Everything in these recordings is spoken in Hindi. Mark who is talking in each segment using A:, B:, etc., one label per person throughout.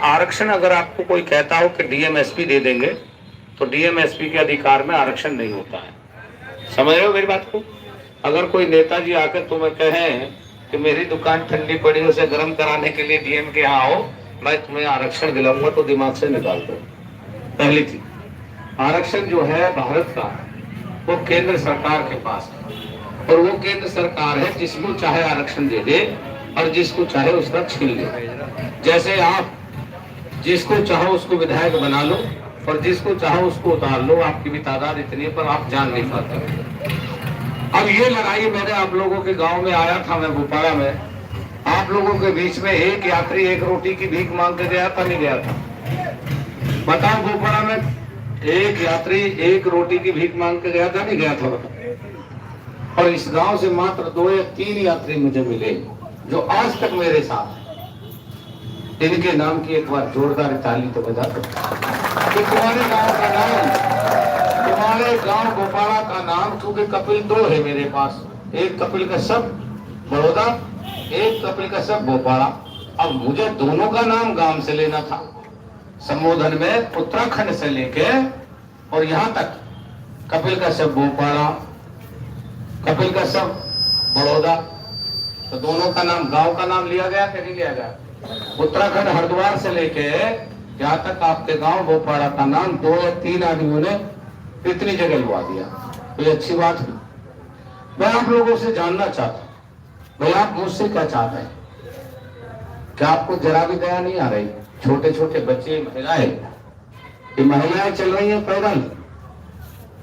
A: आरक्षण अगर आपको कोई कहता हो कि डीएम-एसपी दे देंगे, तो डीएम-एसपी के अधिकार में आरक्षण नहीं होता है। समझ रहे हो मेरी बात को? अगर कोई नेताजी आकर तुम्हें कहें कि मेरी दुकान ठंडी पड़ी, उसे गर्म कराने के लिए डीएम के यहाँ आओ, मैं तुम्हें आरक्षण दिलाऊंगा, तो दिमाग से निकाल दो। पहली चीज, आरक्षण जो है भारत का, वो केंद्र सरकार के पास है, और वो केंद्र सरकार है जिसको चाहे आरक्षण दे दे और जिसको चाहे उसका छीन ले। जैसे आप जिसको चाहो उसको विधायक बना लो और जिसको चाहो उसको उतार लो, आपकी भी तादाद इतनी है पर आप जान नहीं पाते। अब ये लड़ाई, मैंने आप लोगों के गांव में आया था, मैं भोपाला में, आप लोगों के बीच में एक यात्री एक रोटी की भीख मांग के गया था, नहीं गया था? बताओ, भोपाला में एक यात्री एक रोटी की भीख मांग के गया था, नहीं गया था? बताओ। और इस गांव से मात्र 2 या 3 यात्री मुझे मिले जो आज तक मेरे साथ हैं। इनके नाम की एक बार जोरदार ताली तो बजा दो। कि तुम्हारे गांव का नाम, तुम्हारे गांव भोपाला का नाम, क्योंकि कपिल 2 है मेरे पास, एक कपिल कश्यप बड़ौदा, एक कपिल कश्यप भोपाला। अब मुझे दोनों का नाम गांव से लेना था। संबोधन में उत्तराखंड से लेके और यहाँ तक कपिल कश्यप भोपाला, कपिल कश्यप बड़ौदा, तो दोनों का नाम, गांव का नाम लिया गया कि नहीं लिया गया? उत्तराखंड हरिद्वार से लेके यहाँ तक आपके गांव भोपाला का नाम 2 या 3 आदमियों ने इतनी जगह लुआ दिया। तो ये अच्छी बात है। मैं आप लोगों से जानना चाहता हूँ, भाई आप मुझसे क्या चाहते हैं? क्या आपको जरा भी दया नहीं आ रही? छोटे छोटे बच्चे, महिलाएं, ये महिलाएं चल रही हैं पैदल,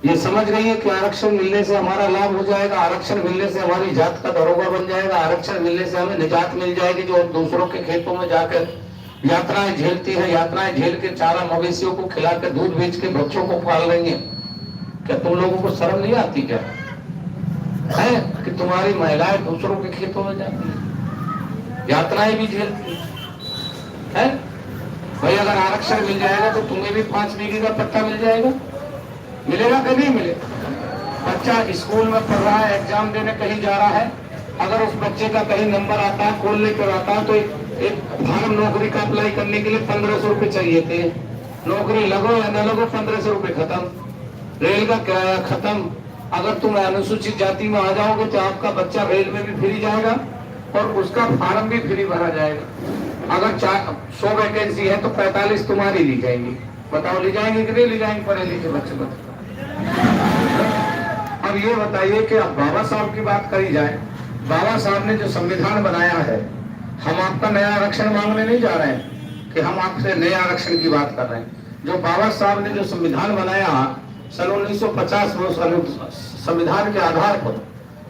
A: ये समझ रही है कि आरक्षण मिलने से हमारा लाभ हो जाएगा, आरक्षण मिलने से हमारी जात का दरोगा बन जाएगा, आरक्षण मिलने से हमें निजात मिल जाएगी, जो दूसरों के खेतों में जाकर यात्राएं झेलती है, यात्राएं झेल के चारा मवेशियों को खिला के दूध बेच के बच्चों को पाल रही है। क्या तुम लोगों को शर्म नहीं आती क्या है कि तुम्हारी महिलाएं दूसरों के खेतों में जाती है, यात्राएं भी झेलती है? भाई अगर आरक्षण मिल जाएगा तो तुम्हें भी 5 बीघे का पट्टा मिल जाएगा, मिलेगा कि नहीं मिलेगा? बच्चा स्कूल में पढ़ रहा है, एग्जाम देने कहीं जा रहा है, अगर उस बच्चे का कहीं नंबर आता है, कॉल लेकर आता है, तो एक फार्म नौकरी का अप्लाई करने के लिए 1500 रुपए चाहिए थे। नौकरी लगो या न लगो 1500 रुपए खत्म, रेल का किराया खत्म। अगर तुम अनुसूचित जाति में आ जाओगे तो आपका बच्चा रेल में भी फ्री जाएगा और उसका फार्म भी फ्री भरा जाएगा। अगर 100 वैकेंसी है तो 45 तुम्हारी ली जाएंगी। बताओ ली जाएंगे कि नहीं ली जाएंगे पढ़े लिखे बच्चे? अब ये बताइए कि अब बाबा साहब की बात करी जाए, बाबा साहब ने जो संविधान बनाया है, हम आपका नया आरक्षण मांगने नहीं जा रहे हैं कि हम आपसे नए आरक्षण की बात कर रहे हैं। जो बाबा साहब ने जो संविधान बनाया सन 1950 में, संविधान के आधार पर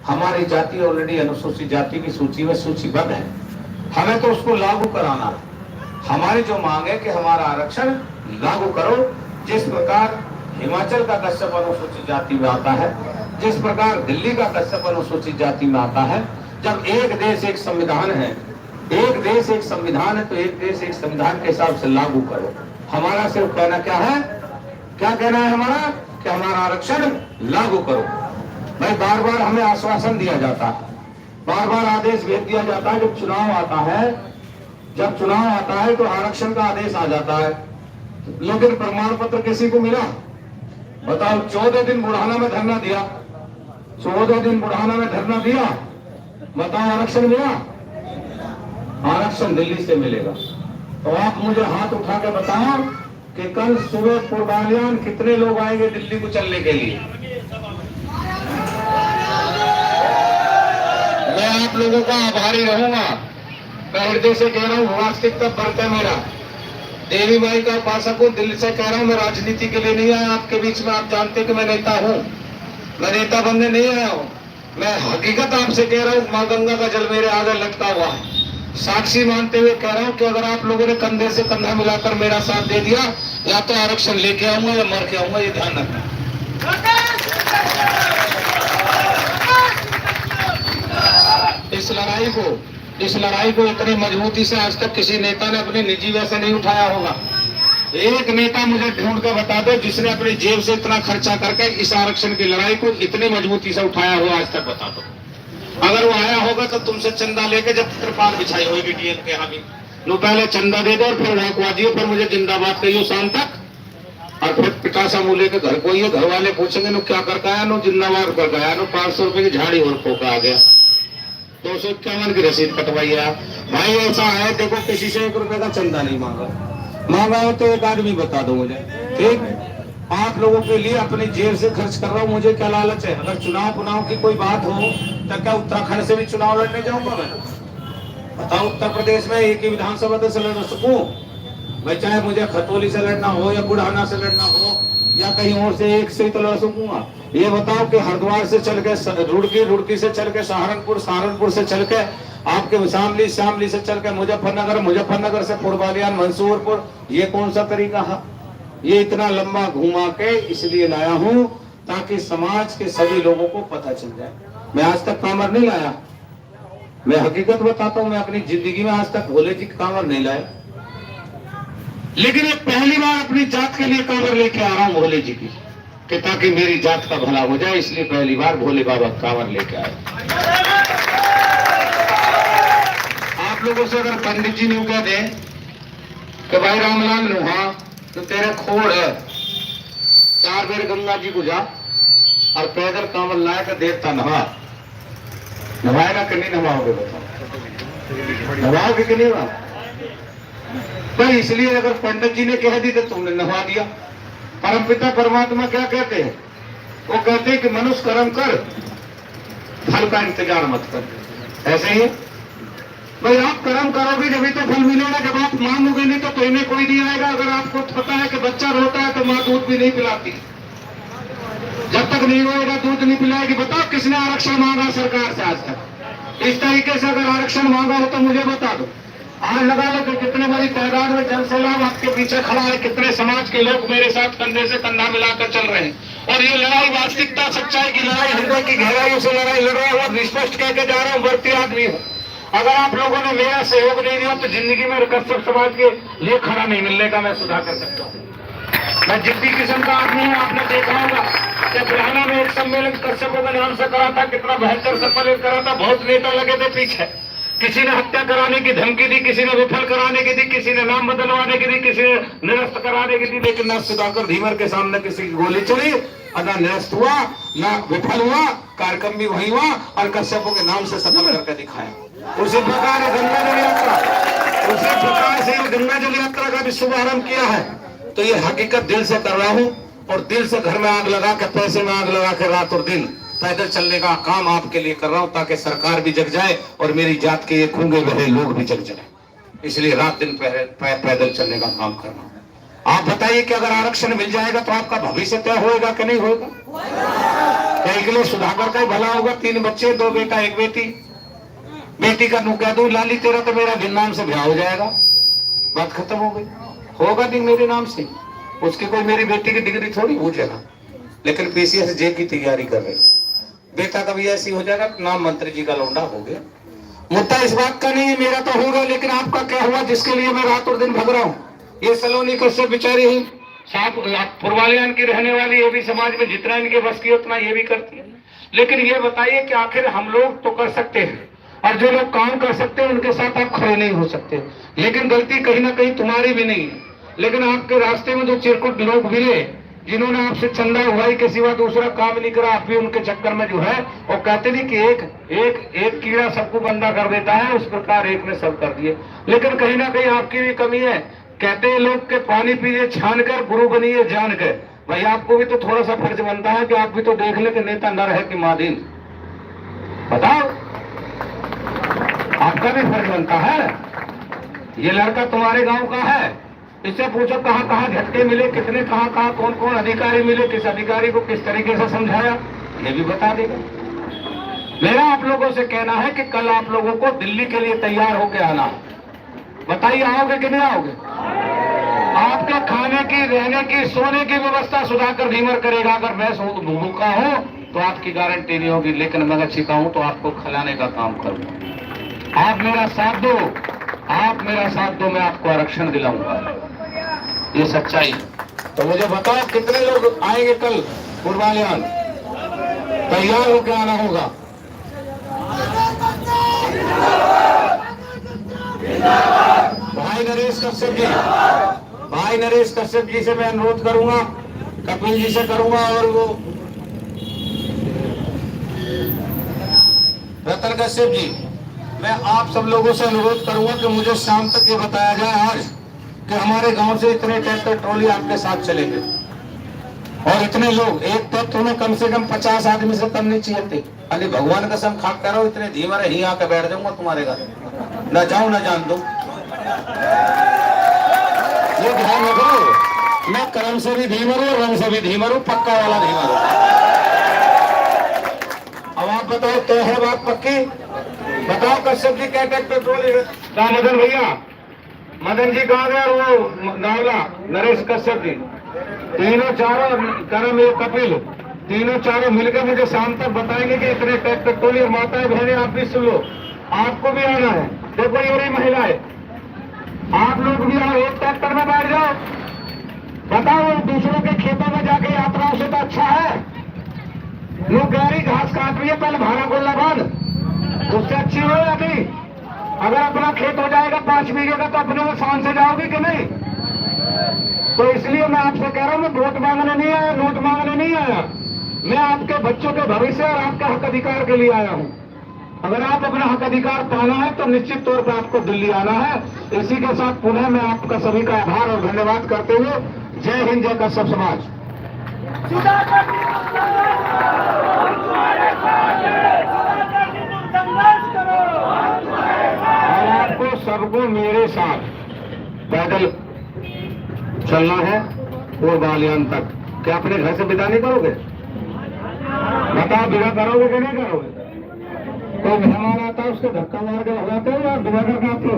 A: हमारी जाति ऑलरेडी अनुसूचित जाति की सूची में सूचीबद्ध है, हमें तो उसको लागू कराना है। हमारी जो मांग है कि हमारा आरक्षण लागू करो, जिस प्रकार हिमाचल का कश्यप अनुसूचित जाति में आता है, जिस प्रकार दिल्ली का कश्यप अनुसूचित जाति में आता है। जब एक देश एक संविधान है, एक देश एक संविधान है, तो एक देश एक संविधान के हिसाब से लागू करो। हमारा सिर्फ कहना क्या है, क्या कहना है हमारा, कि हमारा आरक्षण लागू करो। भाई बार बार हमें आश्वासन दिया जाता है, बार बार आदेश भेज दिया जाता है। जब चुनाव आता है, जब चुनाव आता है तो आरक्षण का आदेश आ जाता है, लेकिन प्रमाण पत्र किसी को मिला? बताओ। 14 दिन बुढ़ाना में धरना दिया, 14 दिन बुढ़ाना में धरना दिया, बताओ आरक्षण मिला? आरक्षण दिल्ली से मिलेगा। तो आप मुझे हाथ उठा के बताओ कि कल सुबह पूर्वाह्न कितने लोग आएंगे दिल्ली को चलने के लिए? मैं आप लोगों का आभारी रहूंगा। मैं हृदय से कह रहा हूँ, वास्तविकता बरत है मेरा। देवी माई का उपासक हूँ, दिल से कह रहा हूँ। मैं राजनीति के लिए नहीं आया आपके बीच में, आप जानते कि मैं नेता हूँ, मैं नेता बनने नहीं आया हूँ। मैं हकीकत आपसे कह रहा हूँ, माँ गंगा का जल मेरे आगे लगता हुआ है, साक्षी मानते हुए कह रहा हूँ कि अगर आप लोगों ने कंधे से कंधा मिलाकर मेरा साथ दे दिया, या तो आरक्षण लेके आऊंगा या मर के आऊंगा, ये ध्यान रखना। इस लड़ाई को इतनी मजबूती से आज तक किसी नेता ने अपने निजी वैसे नहीं उठाया होगा। एक नेता मुझे ढूंढ कर बता दो जिसने अपनी जेब से इतना खर्चा करके इस आरक्षण की लड़ाई को इतनी मजबूती से उठाया होगा, आज तक बता दो। अगर वो आया होगा तो तुमसे चंदा लेके जब त्रिपाल बिछाई होगी डीएम के यहाँ भी, नो पहले चंदा दे दो और फिर वहां को आजिए, फिर मुझे जिंदाबाद कहियो शाम तक। और फिर पिटासा मूल्य के घर को ये घर वाले पूछेंगे नो क्या करके आया, नो जिंदाबाद करके आया, नो 500 रुपए की झाड़ी और खोका आ गया, 251 की रसीद कटवाई है। भाई ऐसा है, देखो किसी से 1 रुपए का चंदा नहीं मांगा हो तो एक आदमी बता दो मुझे, ठीक। आप लोगों के लिए अपनी जेब से खर्च कर रहा हूँ, मुझे क्या लालच है। अगर चुनाव की कोई बात हो तो क्या उत्तराखंड से भी चुनाव लड़ने जाऊंगा मैं? बताओ, उत्तर प्रदेश में एक ही विधानसभा से लड़ सकूं भाई, चाहे मुझे खतौली से लड़ना हो या बुढ़ाना से लड़ना हो या कहीं और से, एक से ही तो लड़ सकूंगा। ये बताओ कि हरिद्वार से चल के रुड़की से चल के सहारनपुर से चल के आपके शामली से चल के मुजफ्फरनगर से पुरवालियान मंसूरपुर, ये कौन सा तरीका है? ये इतना लंबा घुमा के इसलिए लाया हूं ताकि समाज के सभी लोगों को पता चल जाए। मैं आज तक कांवर नहीं लाया, मैं हकीकत बताता हूं, मैं अपनी जिंदगी में आज तक भोले जी कांवर नहीं लाया, लेकिन एक पहली बार अपनी जात के लिए कांवर लेके आ रहा हूं भोले जी की, कि ताकि मेरी जात का भला हो जाए, इसलिए पहली बार भोले बाबा कांवर लेके आए। आप लोगों से अगर पंडित जी ने कह दे कि भाई रामलाल नुहा तो तेरे खोड़ है, 4 बेर गंगा जी को जा और पैदल कांवर लाए तो देवता नवाएगा कि नहीं नवाओगे? बताओ, नवाओगे कि नहीं नवाओगे? भाई इसलिए अगर पंडित जी ने कह दी तो तुमने नवा दिया। परमपिता परमात्मा क्या कहते हैं? वो कहते हैं कि मनुष्य कर्म कर, फल का इंतजार मत कर। ऐसे ही भाई आप कर्म करोगे जब तो फल मिलेगा, जब आप मांगोगे नहीं तो तुम्हें कोई नहीं आएगा। अगर आपको पता है कि बच्चा रोता है तो माँ दूध भी नहीं पिलाती, जब तक नहीं होएगा दूध नहीं पिलाएगी। बताओ किसने आरक्षण मांगा सरकार से आज तक? इस तरीके से अगर आरक्षण मांगा हो तो मुझे बता दो। आज लगा लो कि कितने बड़ी तादाद में जनसैलाब आपके पीछे खड़ा है, कितने समाज के लोग मेरे साथ कंधे से कंधा मिलाकर चल रहे हैं। और ये लड़ाई वास्तविकता सच्चाई की लड़ाई, हृदय की गहराइयों से लड़ाई लड़ रहा हूँ, स्पष्ट कह के जा रहा हूँ, बढ़ती आदमी हूँ। अगर आप लोगों ने मेरा सहयोग नहीं दिया तो जिंदगी में कश्यप समाज के लिए खड़ा नहीं मिलने का मैं सुधार कर सकता हूँ। मैं जिद्दी किस्म का आदमी हूँ। आपने देखा होगा कि बुढ़ाना में एक सम्मेलन कश्यपों के नाम से करा था, कितना बेहतर सम्मेलन करा था, बहुत नेता लगे थे पीछे। किसी ने हत्या कराने की धमकी दी, किसी ने विफल कराने की दी, किसी ने नाम बदलवाने की दी, किसी ने निरस्त कराने की दी, लेकिन न सुधाकर धीवर के सामने किसी की गोली चली, न निरस्त हुआ, न विफल हुआ, कार्यक्रम भी वही हुआ और कश्यपों के नाम से सफल करके दिखाया। उसी प्रकार गंगा जल यात्रा, उसी प्रकार से गंगा जल यात्रा का भी शुभारंभ किया है। तो ये हकीकत दिल से कर रहा हूँ और दिल से घर में आग लगा के, पैसे में आग लगा के रात और दिन पैदल चलने का काम आपके लिए कर रहा हूं, ताकि सरकार भी जग जाए और मेरी जात के ये खूंगे बहे लोग भी जग जाए। इसलिए रात दिन पैदल चलने का काम कर रहा हूं। आप बताइए कि अगर आरक्षण मिल जाएगा तो आपका भविष्य तय होएगा कि नहीं होगा? के लिए सुधाकर का ही भला होगा। 3 बच्चे, 2 बेटा 1 बेटी। बेटी का नु कह दू लाली तेरा तो मेरा बिन नाम से ब्याह हो जाएगा, बात खत्म हो गई। होगा नहीं मेरे नाम से, उसकी कोई मेरी बेटी की डिग्री थोड़ी पूछेगा, लेकिन पीसीएस जे की तैयारी कर रही। बेटा कभी ऐसी हो जाएगा नाम मंत्री जी का लौंडा हो गया। मुद्दा इस बात का नहीं है, मेरा तो होगा, लेकिन आपका क्या हुआ जिसके लिए मैं रात और दिन भग रहा हूँ? ये सलोनी कश्यप बेचारी ही पुरवालियान की रहने वाली, ये भी समाज में जितना इनके बस की उतना ये भी करती है। लेकिन ये बताइए कि आखिर हम लोग तो कर सकते हैं और जो लोग काम कर सकते हैं उनके साथ आप खड़े नहीं हो सकते, लेकिन गलती कहीं ना कहीं तुम्हारी भी नहीं है। लेकिन आपके रास्ते में जो चिरकुट लोग मिले जिन्होंने आपसे चंदा उगाई के सिवा दूसरा काम नहीं करा, आप भी उनके चक्कर में जो है वो कहते नहीं कि एक कीड़ा सबको गंदा कर देता है, उस प्रकार एक ने सब कर दिए। लेकिन कहीं ना कहीं आपकी भी कमी है। कहते हैं लोग के पानी पीजिए छान कर, गुरु बनिए जान कर। भाई आपको भी तो थोड़ा सा फर्ज बनता है कि आप भी तो देख ले कि नेता नर है कि मादीन। बताओ, आपका भी फर्ज बनता है। ये लड़का तुम्हारे गांव का है, इससे पूछो कहाँ कहाँ झटके मिले, कितने कहाँ कहाँ कौन कौन अधिकारी मिले, किस अधिकारी को किस तरीके से समझाया, ये भी बता देगा। मेरा आप लोगों से कहना है कि कल आप लोगों को दिल्ली के लिए तैयार होकर आना। बताइए आओगे कि नहीं आओगे? आपके खाने की, रहने की, सोने की व्यवस्था सुधाकर धीमर करेगा। अगर मैं भूखा हूँ तो आपकी गारंटी नहीं होगी, लेकिन मैं अच्छी हूँ तो आपको खिलाने का काम करूंगा। आप मेरा साथ दो, आप मेरा साथ दो, मैं आपको आरक्षण दिलाऊंगा। ये सच्चाई। तो मुझे बताओ कितने लोग आएंगे कल पुरवालियान? तैयार होकर आना होगा। भाई नरेश कश्यप जी, भाई नरेश कश्यप जी से मैं अनुरोध करूंगा, कपिल जी से करूंगा और वो रतन कश्यप जी, मैं आप सब लोगों से अनुरोध करूंगा कि मुझे शाम तक ये बताया जाए आज कि हमारे गांव से इतने ट्रैक्टर ट्रॉली आपके साथ चलेंगे और इतने लोग, एक ट्रैक्टर में कम से कम 50 आदमी से कम नहीं चाहिए थे। अली भगवान कसम खा कर रहा हूं, इतने धीमे रही आके बैठ जाऊंगा तुम्हारे घर, न जाऊं न जान दो। ये ध्यान रखो, मैं कर्म से भी धीमर हूं, रंग से भी धीमर हूं, पक्का वाला धीमर हूं। अब आप बताओ, तो है बात पक्की? बताओ कश्यप जी क्या ट्रैक्टर ट्रॉली कहा? मदन भैया, मदन जी कहाँ गए? वो नावला नरेश कश्यप जी, तीनों चारों कर्म एक कपिल, तीनों चारों मिलकर मुझे शाम तक बताएंगे कि इतने ट्रैक्टर ट्रॉली। और माताएं बहनें आप भी सुन लो, आपको भी आना है। देखो ये रही महिलाएं, आप लोग भी आओ, एक ट्रैक्टर में बैठ जाओ। बताओ दूसरों के खेतों में जाके यात्राओं से तो अच्छा है, लोग गहरी घास काट रही है पहले भाड़ा को लगान, उससे अच्छी हो अभी। अगर अपना खेत हो जाएगा 5 बीघे का तो अपने वो शान से जाओगे कि नहीं? तो इसलिए मैं आपसे कह रहा हूं, मैं वोट मांगने नहीं आया, नोट मांगने नहीं आया, मैं आपके बच्चों के भविष्य और आपका हक अधिकार के लिए आया हूं। अगर आप अपना हक अधिकार पाना है तो निश्चित तौर पर आपको दिल्ली आना है। इसी के साथ पुनः मैं आपका सभी का आभार और धन्यवाद करते हुए जय हिंद, जय कश्यप समाज। और आपको सबको मेरे साथ पैदल चलना है और बालियान तक। क्या अपने घर से विदा नहीं करोगे? बताओ, विदा करोगे कि नहीं करोगे? तो मेहमान आता है उसको धक्का मार के भगाते हो या विदा करके आते हो?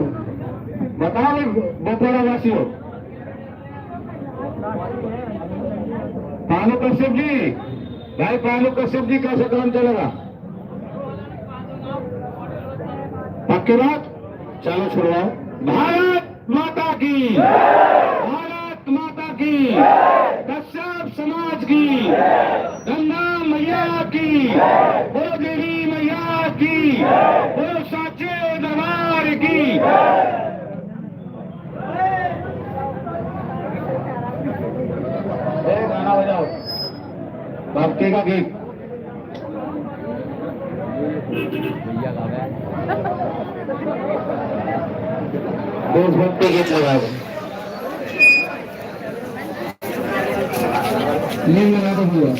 A: बताओ बोपोरा वासियों। पालू कश्यप जी, भाई पालू कश्यप जी, कैसे काम चलेगा? पक्की बात? चलो छुड़वाओ। भारत माता की, भारत माता की, कश्यप समाज की, गंगा मैया की, वो देवी मैया की, वो साचे दरबार की। गाना बजाओ, भक्ति का गीत। देशभक्ति गीत लगाओ। नींद लगा तो हुआ।